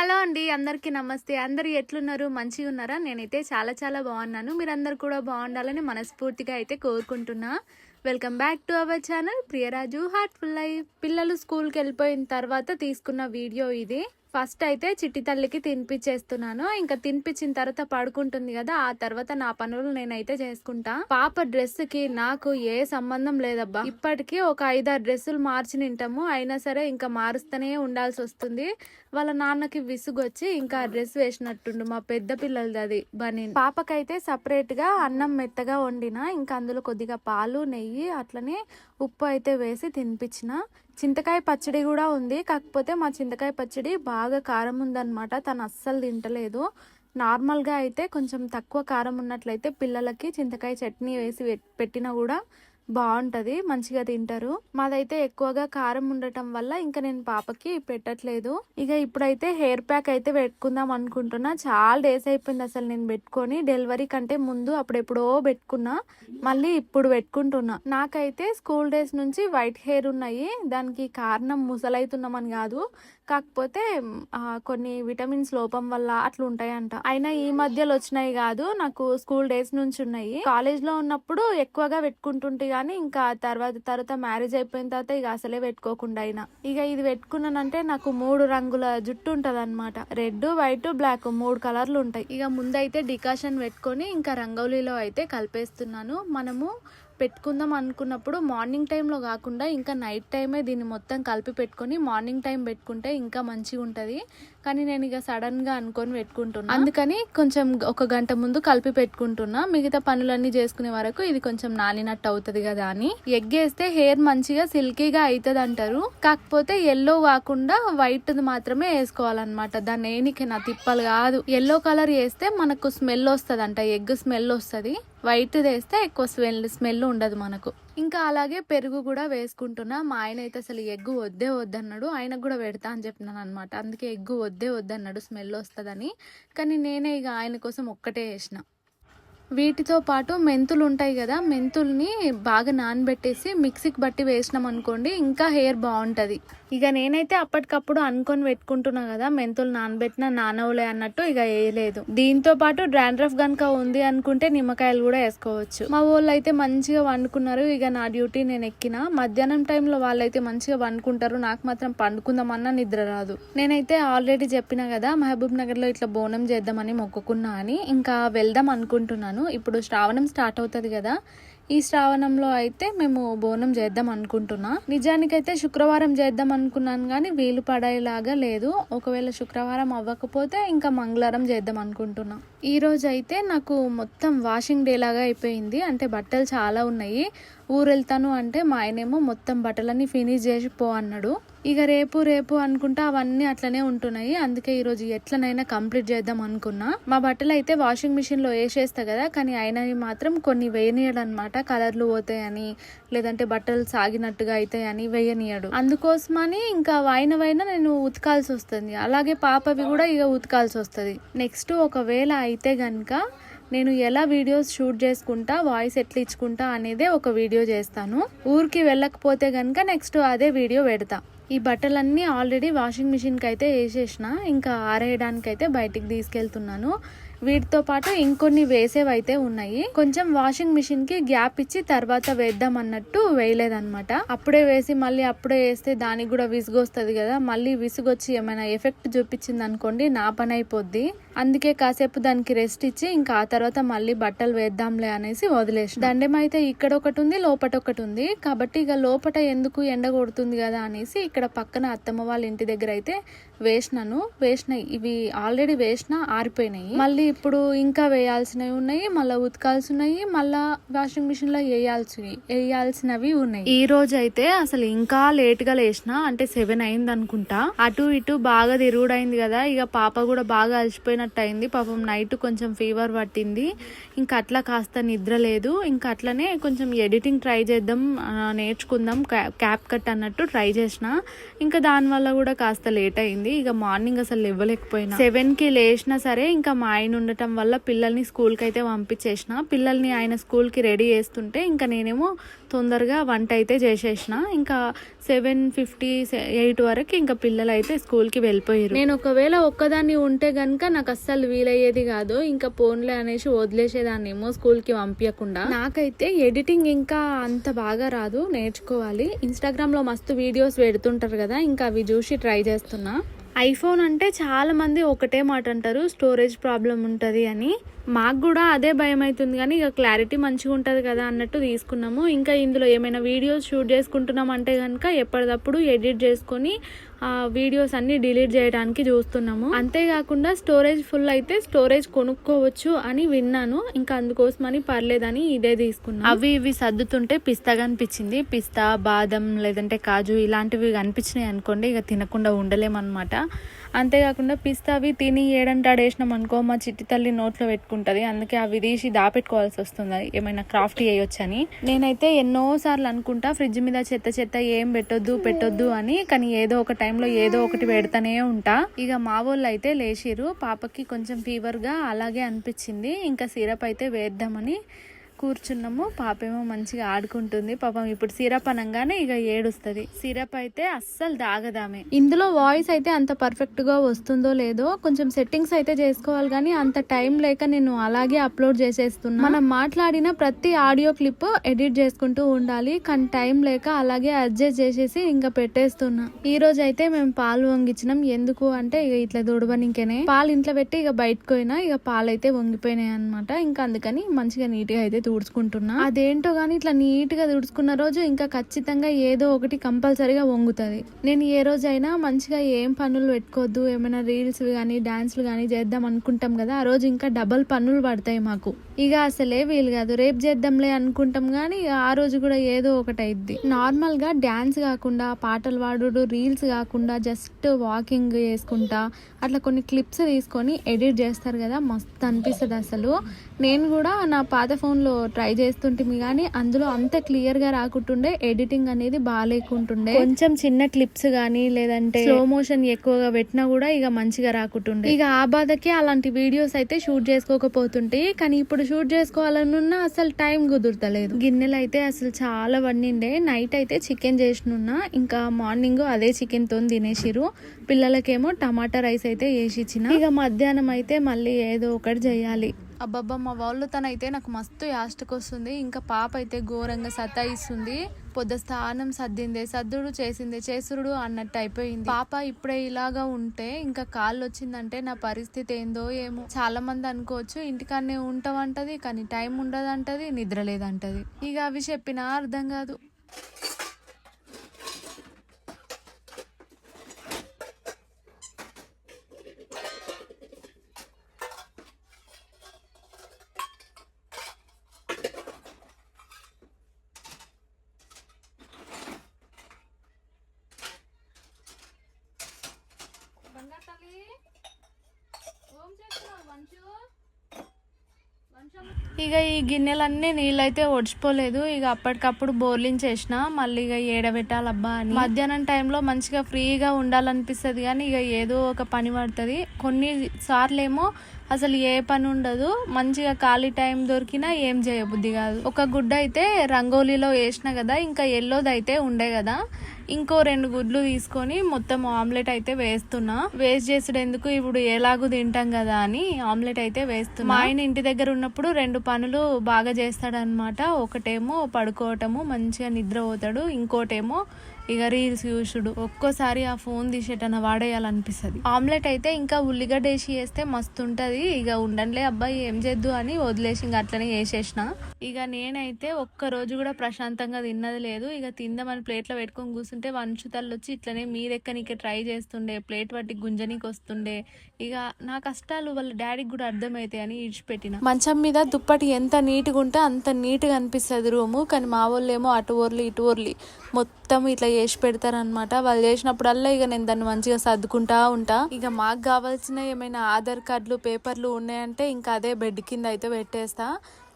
Hello అండి, అందరికీ నమస్తే. అందరూ ఎట్లున్నారు? మంచిగా ఉన్నారా? నేనైతే చాలా బాగున్నాను. మీరందరూ కూడా బాగుండాలని మనస్ఫూర్తిగా అయితే కోరుకుంటున్నా. Welcome back to our channel Priyaraju heartful life. పిల్లలు స్కూల్కి వెళ్ళిపోయిన తర్వాత తీసుకున్న వీడియో ఇది. ఫస్ట్ అయితే చిట్టి తల్లికి తినిపించేస్తున్నాను. ఇంకా తినిపించిన తర్వాత పడుకుంటుంది కదా, ఆ తర్వాత నా పనులు నేనైతే చేసుకుంటా. పాప డ్రెస్ కి నాకు ఏ సంబంధం లేదబ్బా. ఇప్పటికీ ఒక 5-6 డ్రెస్సులు మార్చి నింటాము, అయినా సరే ఇంకా మారుస్తూనే ఉండాల్సి వస్తుంది. వాళ్ళ నాన్నకి విసుగొచ్చి ఇంకా డ్రెస్ వేసినట్టుండు. మా పెద్ద పిల్లలది అది బనీ. పాపకైతే సపరేట్ గా అన్నం మెత్తగా వండిన, ఇంకా అందులో కొద్దిగా పాలు నెయ్యి అట్లనే ఉప్పు అయితే వేసి తినిపించిన. చింతకాయ పచ్చడి కూడా ఉంది, కాకపోతే మా చింతకాయ పచ్చడి బాగా కారం ఉందన్నమాట. తను అస్సలు తింటలేదు. నార్మల్గా అయితే కొంచెం తక్కువ కారం ఉన్నట్లయితే పిల్లలకి చింతకాయ చట్నీ వేసి పెట్టినా కూడా బాగుంటది, మంచిగా తింటారు. మాదైతే ఎక్కువగా కారం ఉండటం వల్ల ఇంకా నేను పాపకి పెట్టట్లేదు. ఇక ఇప్పుడైతే హెయిర్ ప్యాక్ అయితే పెట్టుకుందాం అనుకుంటున్నా. చాలా డేస్ అయిపోయింది అసలు నేను పెట్టుకొని. డెలివరీ కంటే ముందు అప్పుడెప్పుడో పెట్టుకున్నా, మళ్ళీ ఇప్పుడు పెట్టుకుంటున్నా. నాకైతే స్కూల్ డేస్ నుంచి వైట్ హెయిర్ ఉన్నాయి. దానికి కారణం ముసలైతున్నామని కాదు, కాకపోతే కొన్ని విటమిన్స్ లోపం వల్ల అట్లా ఉంటాయంట. అయినా ఈ మధ్యలో వచ్చినాయి కాదు, నాకు స్కూల్ డేస్ నుంచి ఉన్నాయి. కాలేజ్ లో ఉన్నప్పుడు ఎక్కువగా పెట్టుకుంటుంటే గానీ ఇంకా తర్వాత మ్యారేజ్ అయిపోయిన తర్వాత ఇక అసలే పెట్టుకోకుండా అయినా. ఇక ఇది పెట్టుకున్నానంటే నాకు 3 రంగుల జుట్టు ఉంటది అనమాట. రెడ్, వైట్, బ్లాక్ 3 కలర్లు ఉంటాయి. ఇక ముందైతే డికాషన్ పెట్టుకొని ఇంకా రంగోలీలో అయితే కలిపేస్తున్నాను. మనము పెట్టుకుందాం అనుకున్నప్పుడు మార్నింగ్ టైంలో కాకుండా ఇంకా నైట్ టైమే దీన్ని మొత్తం కలిపి పెట్టుకొని మార్నింగ్ టైం పెట్టుకుంటే ఇంకా మంచిగా ఉంటుంది. కానీ నేను ఇక సడన్ గా అనుకొని పెట్టుకుంటున్నా, అందుకని కొంచెం 1 గంట ముందు కలిపి పెట్టుకుంటున్నా. మిగతా పనులన్నీ చేసుకునే వరకు ఇది కొంచెం నానినట్టు అవుతుంది కదా అని. ఎగ్ వేస్తే హెయిర్ మంచిగా సిల్కీగా అవుతుంది అంటారు, కాకపోతే ఎల్లో కాకుండా వైట్ మాత్రమే వేసుకోవాలన్నమాట. దాన్ని ఏనికి నా తిప్పలు కాదు. ఎల్లో కలర్ వేస్తే మనకు స్మెల్ వస్తుంది అంట, ఎగ్ స్మెల్ వస్తుంది. వైట్ వేస్తే ఎక్కువ స్మెల్ ఉండదు మనకు. ఇంకా అలాగే పెరుగు కూడా వేసుకుంటున్నా. మా ఆయన అయితే అసలు ఎగ్గు వద్దన్నాడు. ఆయనకు కూడా పెడతా అని చెప్పినాను అనమాట. అందుకే ఎగ్గు వద్దన్నాడు, స్మెల్ వస్తుందని. కానీ నేనే ఇక ఆయన కోసం ఒక్కటే వేసిన. వీటితో పాటు మెంతులు ఉంటాయి కదా, మెంతుల్ని బాగా నానబెట్టేసి మిక్సీకి బట్టి వేసినాం అనుకోండి ఇంకా హెయిర్ బాగుంటుంది. ఇక నేనైతే అప్పటికప్పుడు అనుకొని పెట్టుకుంటున్నా కదా, మెంతులు నానబెట్టినా నానవలే అన్నట్టు ఇక వేయలేదు. దీంతో పాటు డాండ్రఫ్ గనుక ఉంది అనుకుంటే నిమ్మకాయలు కూడా వేసుకోవచ్చు. మా వాళ్ళు అయితే మంచిగా వండుకున్నారు. ఇక నా డ్యూటీ నేను ఎక్కిన. మధ్యాహ్నం టైంలో వాళ్ళైతే మంచిగా వండుకుంటారు, నాకు మాత్రం పండుకుందామన్నా నిద్ర రాదు. నేనైతే ఆల్రెడీ చెప్పినా కదా, మహబూబ్ నగర్ లో ఇట్లా బోనం చేద్దామని మొక్కుకున్నా అని. ఇంకా వెళ్దాం అనుకుంటున్నాను. ఇప్పుడు శ్రావణం స్టార్ట్ అవుతుంది కదా, ఈ శ్రావణంలో అయితే మేము బోనం చేద్దాం అనుకుంటున్నా. నిజానికైతే శుక్రవారం చేద్దాం అనుకున్నాను కానీ వీలు పడేలాగా లేదు. ఒకవేళ శుక్రవారం అవ్వకపోతే ఇంకా మంగళవారం చేద్దాం అనుకుంటున్నా. ఈ రోజు అయితే నాకు మొత్తం వాషింగ్ డే లాగా అయిపోయింది. అంటే బట్టలు చాలా ఉన్నాయి. ఊరు వెళ్తాను అంటే మా ఆయనేమో మొత్తం బట్టలన్నీ ఫినిష్ చేసి పో అన్నాడు. ఇక రేపు అనుకుంటా అవన్నీ అట్లనే ఉంటున్నాయి. అందుకే ఈరోజు ఎట్లనైనా కంప్లీట్ చేద్దాం అనుకున్నా. మా బట్టలు అయితే వాషింగ్ మిషన్ లో వేసేస్తా కదా, కానీ అయినవి మాత్రం కొన్ని వేయనీయడు అనమాట. కలర్లు పోతాయని, లేదంటే బట్టలు సాగినట్టుగా అవుతాయని వేయనీయడు. అందుకోసమని ఇంకా వైన నేను ఉతకాల్సి వస్తుంది. అలాగే పాపవి కూడా ఇక ఉతకాల్సి వస్తుంది. నెక్స్ట్ ఒకవేళ అయితే గనక నేను ఎలా వీడియోస్ షూట్ చేసుకుంటా, వాయిస్ ఎట్లా ఇచ్చుకుంటా అనేదే ఒక వీడియో చేస్తాను. ఊరికి వెళ్ళకపోతే గనక నెక్స్ట్ అదే వీడియో పెడతా. ఈ బట్టలన్నీ ఆల్రెడీ వాషింగ్ మిషన్కి అయితే వేసేసిన, ఇంకా ఆరేయడానికి అయితే బయటికి తీసుకెళ్తున్నాను. వీటితో పాటు ఇంకొన్ని వేసేవైతే ఉన్నాయి. కొంచెం వాషింగ్ మిషన్ కి గ్యాప్ ఇచ్చి తర్వాత వేద్దాం అన్నట్టు వేయలేదన్నమాట. అప్పుడే వేసి మళ్ళీ అప్పుడే వేస్తే దానికి కూడా విసుగు వస్తుంది కదా, మళ్ళీ విసుగొచ్చి ఏమైనా ఎఫెక్ట్ చూపించింది అనుకోండి నా పని అయిపోద్ది. అందుకే కాసేపు దానికి రెస్ట్ ఇచ్చి ఇంకా ఆ తర్వాత మళ్ళీ బట్టలు వేద్దాంలే అనేసి వదిలేసి. దండెం అయితే ఇక్కడ ఒకటి ఉంది, లోపట ఒకటి ఉంది. కాబట్టి ఇక లోపట ఎందుకు ఎండ కొడుతుంది కదా అనేసి ఇక్కడ పక్కన అత్తమ్మ వాళ్ళ ఇంటి దగ్గర అయితే వేసినాయి. ఇవి ఆల్రెడీ వేసిన ఆరిపోయినాయి. మళ్ళీ ఇప్పుడు ఇంకా వేయాల్సినవి ఉన్నాయి, మళ్ళీ ఉతకాల్సినవి, మళ్ళా వాషింగ్ మిషన్ లో వేయాల్సినవి ఉన్నాయి. ఈ రోజు అయితే అసలు ఇంకా లేట్ గా లేచిన, అంటే 7 అయింది అనుకుంటా. అటు ఇటు బాగా తిరుగుడైంది కదా, ఇక పాప కూడా బాగా అలసిపోయినట్టు అయింది. పాపం నైట్ కొంచెం ఫీవర్ పట్టింది. ఇంకా అట్లా కాస్త నిద్ర లేదు. ఇంకా అట్లనే కొంచెం ఎడిటింగ్ ట్రై చేద్దాం, నేర్చుకుందాం, క్యాప్ కట్ అన్నట్టు ట్రై చేసిన. ఇంకా దాని వల్ల కూడా కాస్త లేట్ అయింది. ఇక మార్నింగ్ అసలు ఇవ్వలేకపోయినా. 7కి లేచినా సరే ఇంకా మా ఆయన ఆయన ఉండటం వల్ల పిల్లల్ని స్కూల్కి అయితే పంపించేసిన. పిల్లల్ని ఆయన స్కూల్కి రెడీ చేస్తుంటే ఇంకా నేనేమో తొందరగా వంట అయితే చేసేసిన. ఇంకా 7:58 వరకు ఇంకా పిల్లలు అయితే స్కూల్కి వెళ్ళిపోయారు. నేను ఒకవేళ ఒక్కదాన్ని ఉంటే కనుక నాకు అస్సలు వీలయ్యేది కాదు. ఇంకా ఫోన్లే అనేసి వదిలేసేదాన్నేమో స్కూల్కి పంపించకుండా. నాకైతే ఎడిటింగ్ ఇంకా అంత బాగా రాదు, నేర్చుకోవాలి. ఇన్స్టాగ్రామ్లో మస్తు వీడియోస్ పెడుతుంటారు కదా, ఇంకా అవి చూసి ట్రై చేస్తున్నా. ఐఫోన్ అంటే చాలా మంది ఒకటే మాట అంటారు, స్టోరేజ్ ప్రాబ్లం ఉంటుంది అని. మాకు కూడా అదే భయం అవుతుంది, కానీ ఇక క్లారిటీ మంచిగా ఉంటుంది కదా అన్నట్టు తీసుకున్నాము. ఇంకా ఇందులో ఏమైనా వీడియోస్ షూట్ చేసుకుంటున్నాం అంటే కనుక ఎప్పటికప్పుడు ఎడిట్ చేసుకొని ఆ వీడియోస్ అన్ని డిలీట్ చేయడానికి చూస్తున్నాము. అంతేకాకుండా స్టోరేజ్ ఫుల్ అయితే స్టోరేజ్ కొనుక్కోవచ్చు అని విన్నాను. ఇంకా అందుకోసమని పర్లేదని ఇదే తీసుకున్నాను. అవి ఇవి సర్దుతుంటే పిస్తా కనిపించింది. పిస్తా, బాదం లేదంటే కాజు ఇలాంటివి కనిపించినాయి అనుకోండి, ఇక తినకుండా ఉండలేమన్నమాట. అంతేకాకుండా పిస్తా అవి తిని ఏడంటాడేసినాం అనుకో మా చిట్టి తల్లి నోట్లో పెట్టుకుంటుంది. అందుకే అవి తీసి దాపెట్టుకోవాల్సి వస్తుంది, ఏమైనా క్రాఫ్ట్ చేయొచ్చని. నేనైతే ఎన్నోసార్లు అనుకుంటా ఫ్రిడ్జ్ మీద చెత్త ఏం పెట్టొద్దు అని, కానీ ఏదో ఒక టైంలో ఏదో ఒకటి పెడతానే ఉంటా. ఇక మా వాళ్ళు అయితే లేచిర్రు. పాపకి కొంచెం ఫీవర్గా అలాగే అనిపించింది. ఇంకా సిరప్ అయితే వేద్దామని కూర్చున్నాము. పాపేమో మంచిగా ఆడుకుంటుంది. పాపం ఇప్పుడు సిరప్ అనగానే ఇక ఏడుస్తుంది. సిరప్ అయితే అస్సలు తాగదామే. ఇందులో వాయిస్ అయితే అంత పర్ఫెక్ట్ గా వస్తుందో లేదో కొంచెం సెట్టింగ్స్ అయితే చేసుకోవాలి, కానీ అంత టైం లేక నేను అలాగే అప్లోడ్ చేసేస్తున్నా. మనం మాట్లాడిన ప్రతి ఆడియో క్లిప్ ఎడిట్ చేసుకుంటూ ఉండాలి, కానీ టైం లేక అలాగే అడ్జస్ట్ చేసేసి ఇంకా పెట్టేస్తున్నా. ఈ రోజు అయితే మేము పాలు వంగించినాం. ఎందుకు అంటే ఇక ఇట్లా దుడవనికేనే పాలు ఇంట్లో పెట్టి ఇక బయటకు పోయినా ఇక పాలు అయితే వంగిపోయినాయి అనమాట. ఇంకా అందుకని మంచిగా నీట్ గా అయితే తుడుచుకుంటున్నా. అదేంటో గానీ ఇట్లా నీట్ గా తుడుచుకున్న రోజు ఇంకా ఖచ్చితంగా ఏదో ఒకటి కంపల్సరీగా వంగుతుంది. నేను ఏ రోజైనా మంచిగా ఏం పనులు పెట్టుకోవద్దు, ఏమైనా రీల్స్ కానీ డాన్స్లు కానీ చేద్దాం అనుకుంటాం కదా, ఆ రోజు ఇంకా డబల్ పనులు పడతాయి మాకు. ఇక అసలే వీలు కాదు, రేపు చేద్దాంలే అనుకుంటాం కానీ ఆ రోజు కూడా ఏదో ఒకటి అయిద్ది. నార్మల్ గా డాన్స్ కాకుండా, పాటలు పాడు, రీల్స్ కాకుండా జస్ట్ వాకింగ్ చేసుకుంటా అట్లా కొన్ని క్లిప్స్ తీసుకొని ఎడిట్ చేస్తారు కదా, మస్తు అనిపిస్తుంది అసలు. నేను కూడా నా పాత ఫోన్లో ట్రై చేస్తుంటే కానీ అందులో అంత క్లియర్ గా రాకుంటుండే, ఎడిటింగ్ అనేది బాగాలేకుంటుండే. కొంచెం చిన్న క్లిప్స్ కానీ లేదంటే స్లో మోషన్ ఎక్కువగా పెట్టినా కూడా ఇక మంచిగా రాకుంటుండే. ఇక ఆ బాధకే అలాంటి వీడియోస్ అయితే షూట్ చేసుకోకపోతుంటే, కానీ ఇప్పుడు షూట్ చేసుకోవాలనున్నా అసలు టైం కుదురుతలేదు. గిన్నెలు అయితే అసలు చాలా వండిండే. నైట్ అయితే చికెన్ చేసినున్నా, ఇంకా మార్నింగ్ అదే చికెన్ తో తినేసిరు. పిల్లలకేమో టమాటా రైస్ అయితే వేసి ఇచ్చిన. ఇక మధ్యాహ్నం అయితే మళ్ళీ ఏదో ఒకటి చేయాలి. అబ్బబ్బా మా వాళ్ళు తనైతే నాకు మస్తు యాస్టకు వస్తుంది. ఇంకా పాప అయితే ఘోరంగా సతాయిస్తుంది. పొద్దు స్థానం సర్దుడు చేసుడు అన్నట్టు అయిపోయింది. పాప ఇప్పుడే ఇలాగా ఉంటే ఇంకా కాళ్ళు వచ్చిందంటే నా పరిస్థితి ఏందో ఏమో. చాలా మంది అనుకోవచ్చు ఇంటికాడనే ఉంటామంటది, కానీ టైం ఉండదంటది, నిద్ర లేదంటది. ఇక అవి చెప్పినా అర్థం కాదు. ఇక ఈ గిన్నెలన్నీ నీళ్ళైతే ఒడిచిపోలేదు. ఇక అప్పటికప్పుడు బోర్లించేసిన, మళ్ళీ ఇక ఏడబెట్టాలబ్బా అని. మధ్యాహ్నం టైంలో మంచిగా ఫ్రీగా ఉండాలనిపిస్తుంది, కానీ ఇక ఏదో ఒక పని పడుతుంది. కొన్ని సార్లేమో అసలు ఏ పని ఉండదు, మంచిగా ఖాళీ టైం దొరికినా ఏం చేయబుద్ధి కాదు. ఒక గుడ్డ అయితే రంగోలీలో వేసిన కదా, ఇంకా ఎల్లోది అయితే ఉండే కదా, ఇంకో 2 గుడ్లు తీసుకొని మొత్తం ఆమ్లెట్ అయితే వేస్తున్నా. వేస్ట్ చేసుడు ఎందుకు, ఇప్పుడు ఎలాగూ తింటాం కదా అని ఆమ్లెట్ అయితే వేస్తున్నా. మా ఆయన ఇంటి దగ్గర ఉన్నప్పుడు 2 పనులు బాగా చేస్తాడనమాట. ఒకటేమో పడుకోవటము, మంచిగా నిద్ర పోతాడు. ఇంకోటేమో ఇక రీల్స్ చూసుడు. ఒక్కోసారి ఆ ఫోన్ తీసేటన వాడేయాలనిపిస్తుంది. ఆమ్లెట్ అయితే ఇంకా ఉల్లిగడ్డ వేసి వేస్తే మస్తు ఉంటది. ఇక ఉండండిలే అబ్బాయి ఏం చేద్దు అని వదిలేసి ఇంకా అట్లనే వేసేసిన. ఇక నేనైతే ఒక్క రోజు కూడా ప్రశాంతంగా తిన్నది లేదు. ఇక తిందామని ప్లేట్లో పెట్టుకొని కూర్చుంటే వంచుతల్లు వచ్చి ఇట్లనే మీరెక్కనికి ట్రై చేస్తుండే, ప్లేట్ పట్టి గుంజనీకి వస్తుండే. ఇక నా కష్టాలు వాళ్ళ డాడీకి కూడా అర్థమైతాయి అని ఇడిచిపెట్టిన. మంచం మీద దుప్పటి ఎంత నీట్గా ఉంటే అంత నీట్గా అనిపిస్తుంది రూము, కానీ మా వాళ్ళేమో అటు ఊర్లి ఇటు ఊర్లి మొత్తం ఇట్లా చేసి పెడతారనమాట. వాళ్ళు చేసినప్పుడల్లా ఇక నేను దాన్ని మంచిగా సర్దుకుంటా ఉంటా. ఇక మాకు కావాల్సిన ఏమైనా ఆధార్ కార్డులు, పేపర్లు ఉన్నాయంటే ఇంకా అదే బెడ్ కింద అయితే పెట్టేస్తా.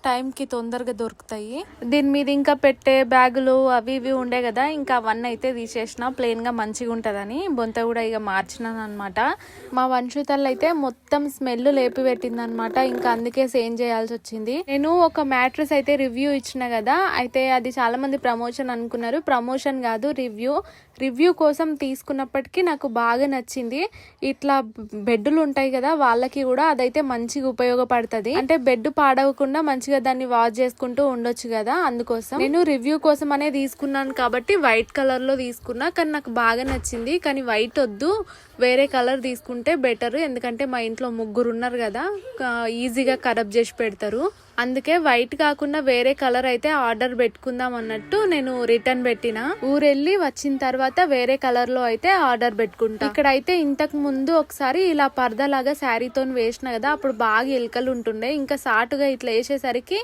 టైంకి తొందరగా దొరుకుతాయి. దీని మీద ఇంకా పెట్టే బ్యాగులు అవి ఇవి ఉండే కదా, ఇంకా అవన్నీ అయితే తీసేసిన ప్లెయిన్గా మంచిగా ఉంటుందని. బొంత కూడా ఇక మార్చినాను అనమాట. మా వంశుతల్లి అయితే మొత్తం స్మెల్ లేపి పెట్టింది అనమాట. ఇంకా అందుకే సేమ్ చేయాల్సి వచ్చింది. నేను ఒక మ్యాట్రెస్ అయితే రివ్యూ ఇచ్చిన కదా, అయితే అది చాలా మంది ప్రమోషన్ అనుకున్నారు. ప్రమోషన్ కాదు, రివ్యూ కోసం తీసుకున్నప్పటికీ నాకు బాగా నచ్చింది. ఇట్లా బెడ్లు ఉంటాయి కదా, వాళ్ళకి కూడా అదైతే మంచిగా ఉపయోగపడుతుంది. అంటే బెడ్ పాడవకుండా మంచిగా దాన్ని వాష్ చేసుకుంటూ ఉండొచ్చు కదా, అందుకోసం నేను రివ్యూ కోసం అనే తీసుకున్నాను. కాబట్టి వైట్ కలర్ లో తీసుకున్నా, కానీ నాకు బాగా నచ్చింది. కానీ వైట్ వద్దు, వేరే కలర్ తీసుకుంటే బెటర్. ఎందుకంటే మా ఇంట్లో ముగ్గురు ఉన్నారు కదా, ఈజీగా ఖరాబ్ చేసి పెడతారు. అందుకే వైట్ కాకుండా వేరే కలర్ అయితే ఆర్డర్ పెట్టుకుందాం అన్నట్టు నేను రిటర్న్ పెట్టిన. ఊరెళ్ళి వచ్చిన తర్వాత వేరే కలర్ లో అయితే ఆర్డర్ పెట్టుకుంటా. ఇక్కడైతే ఇంతకు ముందు ఒకసారి ఇలా పరదలాగా శారీతో వేసిన కదా, అప్పుడు బాగా ఎలుకలు ఉంటుండే. ఇంకా సాటుగా ఇట్లా వేసేసరికి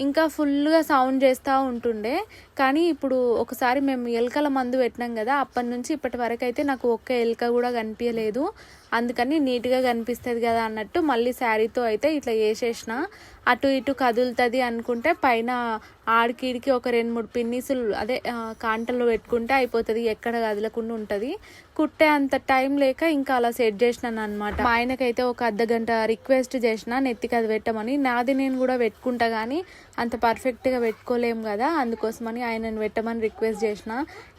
ఇంకా ఫుల్గా సౌండ్ చేస్తూ ఉంటుండే. కానీ ఇప్పుడు ఒకసారి మేము ఎలుకల మందు పెట్టినాం కదా, అప్పటి నుంచి ఇప్పటి వరకు అయితే నాకు ఒక్క ఎలుక కూడా కనిపించలేదు. అందుకని నీట్గా కనిపిస్తుంది కదా అన్నట్టు మళ్ళీ శారీతో అయితే ఇట్లా వేసేసిన. అటు ఇటు కదులుతుంది అనుకుంటే పైన ఆడికిడికి ఒక 2-3 పిన్నీసులు అదే కాంటల్లో పెట్టుకుంటే అయిపోతుంది, ఎక్కడ కదలకుండా ఉంటుంది. కుట్టే అంత టైం లేక ఇంకా అలా సెట్ చేసినాను అనమాట. మా ఆయనకైతే ఒక అర్ధగంట రిక్వెస్ట్ చేసిన నెత్తికి అది పెట్టమని. నాది నేను కూడా పెట్టుకుంటా కానీ అంత పర్ఫెక్ట్గా పెట్టుకోలేము కదా, అందుకోసమని ఆయనను పెట్టమని రిక్వెస్ట్ చేసిన.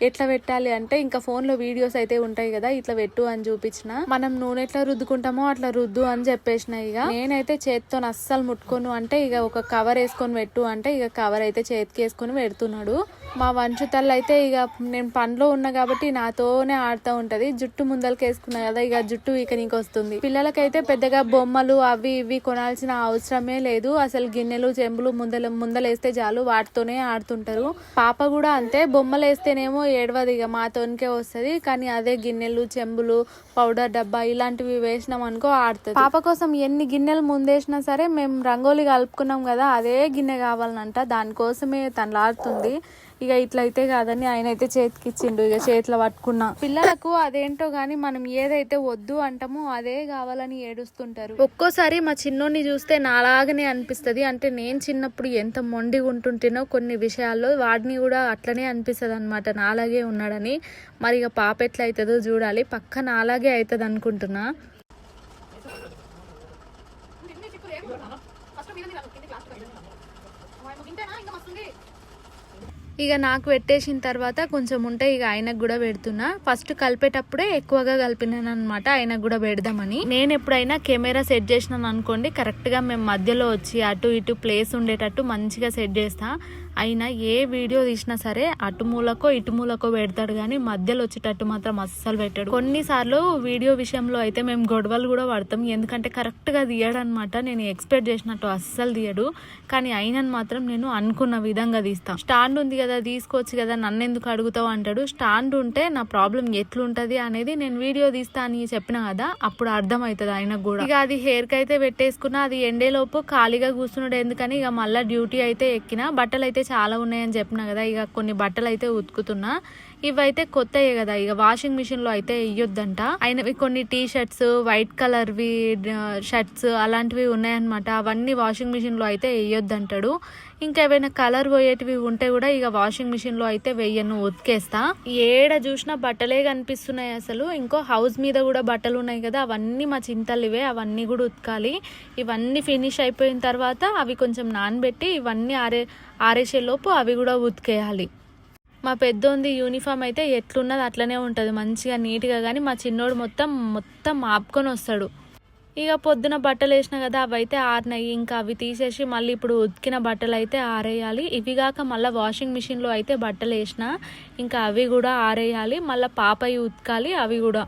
ఎట్లా పెట్టాలి అంటే ఇంకా ఫోన్లో వీడియోస్ అయితే ఉంటాయి కదా, ఇట్లా పెట్టు అని చూపించిన. మనం నూనె ఎట్లా రుద్దుకుంటామో అట్లా రుద్దు అని చెప్పేసిన. ఇక నేనైతే చేతితో అస్సలు ముట్టుకోను అంటే ఇక ఒక కవర్ వేసుకొని పెట్టు అంటే ఇక కవర్ అయితే చేతికి వేసుకొని పెడుతున్నాడు. మా వంశుతల్లి అయితే ఇక నేను పనిలో ఉన్నా కాబట్టి నాతోనే ఆడుతూ ఉంటది. జుట్టు ముందలకి వేసుకున్నా కదా, ఇక జుట్టు ఇక నీకు వస్తుంది. పిల్లలకైతే పెద్దగా బొమ్మలు అవి ఇవి కొనాల్సిన అవసరమే లేదు. అసలు గిన్నెలు చెంబులు ముందలేస్తే చాలు, వాటితోనే ఆడుతుంటారు. పాప కూడా అంతే, బొమ్మలు వేస్తేనేమో ఏడవది, ఇక మాతోనికే వస్తుంది. కానీ అదే గిన్నెలు చెంబులు పౌడర్ డబ్బా ఇలాంటివి వేసినాం అనుకో ఆడుతుంది. పాప కోసం ఎన్ని గిన్నెలు ముందేసినా సరే మేము రంగోలి కలుపుకున్నాం కదా, అదే గిన్నె కావాలనంట, దానికోసమే తనలాడుతుంది. ఇక ఇట్లయితే కాదని ఆయన అయితే చేతికి ఇచ్చిండు, ఇక చేతిలో పట్టుకున్నా. పిల్లలకు అదేంటో గానీ మనం ఏదైతే వద్దు అంటామో అదే కావాలని ఏడుస్తుంటారు. ఒక్కోసారి మా చిన్నోడిని చూస్తే నాలాగనే అనిపిస్తుంది. అంటే నేను చిన్నప్పుడు ఎంత మొండిగా ఉంటుంటేనో కొన్ని విషయాల్లో వాడిని కూడా అట్లనే అనిపిస్తుంది అనమాట, నాలాగే ఉన్నాడని. మరి ఇక పాప ఎట్లా అవుతుందో చూడాలి, పక్క నాలాగే అవుతుంది అనుకుంటున్నా. ఇక నాకు పెట్టేసిన తర్వాత కొంచెం ఉంటే ఇక ఆయనకు కూడా పెడుతున్నా. ఫస్ట్ కలిపేటప్పుడే ఎక్కువగా కలిపినాను అనమాట, ఆయనకు కూడా పెడదామని. నేను ఎప్పుడైనా కెమెరా సెట్ చేసినాను అనుకోండి, కరెక్ట్గా మేము మధ్యలో వచ్చి అటు ఇటు ప్లేస్ ఉండేటట్టు మంచిగా సెట్ చేస్తా. అయినా ఏ వీడియో తీసినా సరే అటు మూలకో ఇటు మూలకో పెడతాడు, కానీ మధ్యలో వచ్చేటట్టు మాత్రం అస్సలు పెట్టాడు. కొన్నిసార్లు వీడియో విషయంలో అయితే మేము గొడవలు కూడా పడతాం, ఎందుకంటే కరెక్ట్గా తీయడనమాట. నేను ఎక్స్పెక్ట్ చేసినట్టు అస్సలు తీయడు, కానీ అయినని మాత్రం నేను అనుకున్న విధంగా తీస్తా. స్టాండ్ ఉంది కదా, తీసుకోవచ్చు కదా, నన్ను ఎందుకు అడుగుతావు అంటాడు. స్టాండ్ ఉంటే నా ప్రాబ్లం ఎట్లుంటది అనేది నేను వీడియో తీస్తా అని చెప్పిన కదా, అప్పుడు అర్థమవుతుంది ఆయనకు కూడా. ఇక అది హెయిర్ కి అయితే పెట్టేసుకున్నా, అది ఎండేలోపు ఖాళీగా కూర్చున్నాడు ఎందుకని ఇక మళ్ళీ డ్యూటీ అయితే ఎక్కిన. బట్టలు అయితే చాలా ఉన్నాయని చెప్పిన కదా, ఇక కొన్ని బట్టలు అయితే ఉతుకుతున్నా. ఇవైతే కొత్తయే కదా, ఇక వాషింగ్ మిషన్ లో అయితే వేయొద్దంట. అయినవి కొన్ని టీ షర్ట్స్, వైట్ కలర్వి షర్ట్స్ అలాంటివి ఉన్నాయన్నమాట, అవన్నీ వాషింగ్ మిషన్ లో అయితే వేయొద్దంటాడు. ఇంకా ఏమైనా కలర్ పోయేటివి ఉంటే కూడా ఇక వాషింగ్ మిషన్ లో అయితే వెయ్యను, ఉతికేస్తా. ఏడ చూసినా బట్టలే కనిపిస్తున్నాయి అసలు. ఇంకో హౌస్ మీద కూడా బట్టలు ఉన్నాయి కదా, అవన్నీ మా చింతలివే, అవన్నీ కూడా ఉతకాలి. ఇవన్నీ ఫినిష్ అయిపోయిన తర్వాత అవి కొంచెం నానబెట్టి ఇవన్నీ ఆరేసేలోపు అవి కూడా ఉతికేయాలి. మా పెద్దోంది యూనిఫామ్ అయితే ఎట్లున్నది అట్లనే ఉంటుంది మంచిగా నీట్గా, కానీ మా చిన్నోడు మొత్తం ఆపుకొని వస్తాడు. ఇక పొద్దున బట్టలు వేసిన కదా, అవి అయితే ఆరినాయి. ఇంకా అవి తీసేసి మళ్ళీ ఇప్పుడు ఉతికిన బట్టలు అయితే ఆరేయాలి. ఇవి కాక మళ్ళీ వాషింగ్ మిషన్లో అయితే బట్టలు వేసిన, ఇంకా అవి కూడా ఆరేయాలి. మళ్ళీ పాపయి ఉతకాలి అవి కూడా.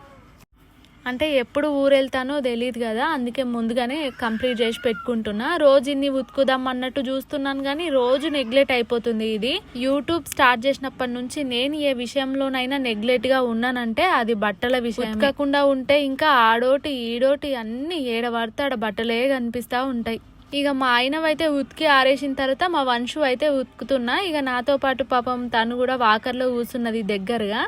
అంటే ఎప్పుడు ఊరెళ్తానో తెలియదు కదా, అందుకే ముందుగానే కంప్లీట్ చేసి పెట్టుకుంటున్నా. రోజు ఇన్ని ఉతుకుదాం అన్నట్టు చూస్తున్నాను కానీ రోజు నెగ్లెక్ట్ అయిపోతుంది. ఇది యూట్యూబ్ స్టార్ట్ చేసినప్పటి నుంచి నేను ఏ విషయంలోనైనా నెగ్లెక్ట్ గా ఉన్నానంటే అది బట్టల విషయం. ఉతకకుండా ఉంటే ఇంకా ఆడోటి ఈడోటి అన్ని ఏడబడతాడ బట్టలే కనిపిస్తా ఉంటాయి. ఇక మా ఆయనవైతే ఉతికి ఆరేసిన తర్వాత మా వంశు అయితే ఉతుకుతున్నా. ఇక నాతో పాటు పాపం తను కూడా వాకర్లో కూర్చున్నది దగ్గరగా.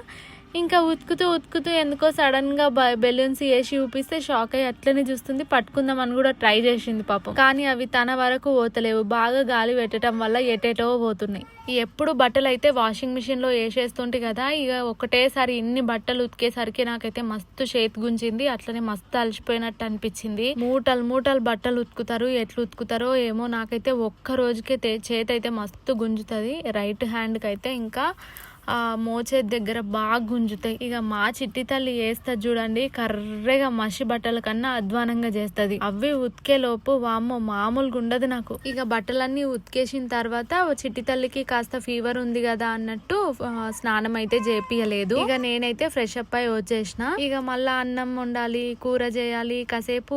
ఇంకా ఉతుకుతూ ఎందుకో సడన్ గా బెలూన్స్ వేసి చూపిస్తే షాక్ అయ్యి అట్లనే చూస్తుంది. పట్టుకుందామని కూడా ట్రై చేసింది పాపం, కానీ అవి తన వరకు పోతలేవు. బాగా గాలి పెట్టడం వల్ల ఎటేటో పోతున్నాయి. ఎప్పుడు బట్టలు అయితే వాషింగ్ మిషన్ లో వేసేస్తుంటే కదా, ఇక ఒకటేసారి ఇన్ని బట్టలు ఉతికేసరికి నాకైతే మస్తు చేతి గుంజింది. అట్లనే మస్తు అలసిపోయినట్టు అనిపించింది. మూటలు బట్టలు ఉతుకుతారు, ఎట్లు ఉతుకుతారో ఏమో. నాకైతే ఒక్క రోజుకే చేతి అయితే మస్తు గుంజుతుంది. రైట్ హ్యాండ్ కి అయితే ఇంకా ఆ మోచేతి దగ్గర బాగా గుంజుతాయి. ఇక మా చిట్టి తల్లి వేస్తుంది చూడండి, కర్రెగా మసి బట్టల కన్నా అధ్వానంగా చేస్తుంది. అవి ఉతికే లోపు వామ్మో మామూలుగా ఉండదు నాకు. ఇక బట్టలన్నీ ఉతికేసిన తర్వాత చిట్టి తల్లికి కాస్త ఫీవర్ ఉంది కదా అన్నట్టు స్నానం అయితే చేపియలేదు. ఇక నేనైతే ఫ్రెష్ అప్ అయి వచ్చేసిన. ఇక మళ్ళా అన్నం వండాలి, కూర చేయాలి. కాసేపు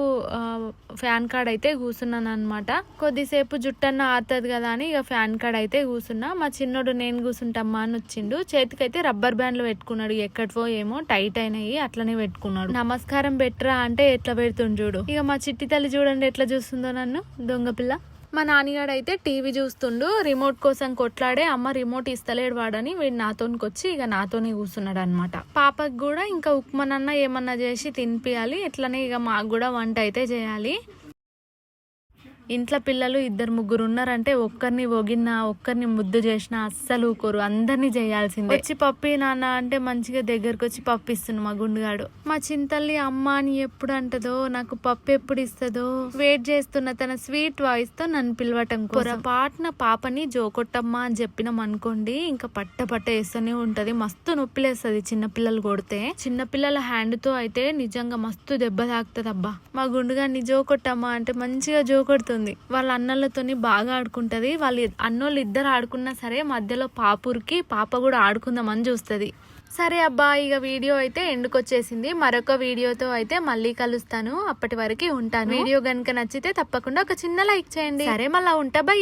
ఫ్యాన్ కాడ అయితే కూర్చున్నాను అనమాట. కొద్దిసేపు జుట్టన్న ఆరుతుంది కదా అని ఇక ఫ్యాన్ కాడ అయితే కూర్చున్నా. మా చిన్నోడు నేను కూర్చుంటమ్మా అని వచ్చిండు. చేతికైతే రబ్బర్ బ్యాండ్లు పెట్టుకున్నాడు. ఎక్కడివో ఏమో టైట్ అయినాయి, అట్లనే పెట్టుకున్నాడు. నమస్కారం పెట్టరా అంటే ఎట్లా పెడుతుంది చూడు. ఇక మా చిట్టి తల్లి చూడండి ఎట్లా చూస్తుందో నన్ను, దొంగ పిల్ల. మా నాన్నగాడు అయితే టీవీ చూస్తుండు. రిమోట్ కోసం కొట్లాడే, అమ్మ రిమోట్ ఇస్తలేడు వాడని వీడు నాతోనికి వచ్చి ఇక నాతోనే కూర్చున్నాడు అనమాట. పాపకు కూడా ఇంకా ఉప్మానన్నా ఏమన్నా చేసి తినిపియాలి. ఇట్లనే ఇక మాకు కూడా వంట అయితే చేయాలి. ఇంట్లో పిల్లలు 2-3 ఉన్నారంటే ఒక్కరిని ఒగిన్నా ఒక్కరిని ముద్దు చేసినా అస్సలు ఊకోరు, అందరినీ చేయాల్సిందే. వచ్చి పప్పి నాన్న అంటే మంచిగా దగ్గరకు వచ్చి పప్పు ఇస్తుంది మా గుండుగాడు. మా చింతల్లి అమ్మ అని ఎప్పుడు అంటదో, నాకు పప్పు ఎప్పుడు ఇస్తుందో వెయిట్ చేస్తున్న తన స్వీట్ వాయిస్ తో నన్ను పిలవటం. పొరపాటున పాపని జోకొట్టమ్మా అని చెప్పినాం అనుకోండి, ఇంకా పట్ట వేస్తూనే ఉంటది. మస్తు నొప్పిలేస్తుంది చిన్నపిల్లలు కొడితే. చిన్నపిల్లల హ్యాండ్ తో అయితే నిజంగా మస్తు దెబ్బ తాకుతుంది. అబ్బా మా గుండుగాడిని జోకొట్టమ్మా అంటే మంచిగా జోకొడుతుంది. వాళ్ళ అన్నలతోని బాగా ఆడుకుంటది. అన్నోళ్ళు ఇద్దరు ఆడుకున్నా సరే మధ్యలో పాపూరికి పాప కూడా ఆడుకుందామని చూస్తుంది. సరే అబ్బా, ఇక వీడియో అయితే ఎండుకొచ్చేసింది. మరొక వీడియోతో అయితే మళ్ళీ కలుస్తాను. అప్పటి వరకు ఉంటాను. వీడియో గనుక నచ్చితే తప్పకుండా ఒక చిన్న లైక్ చేయండి. సరే మళ్ళా ఉంటా, బై.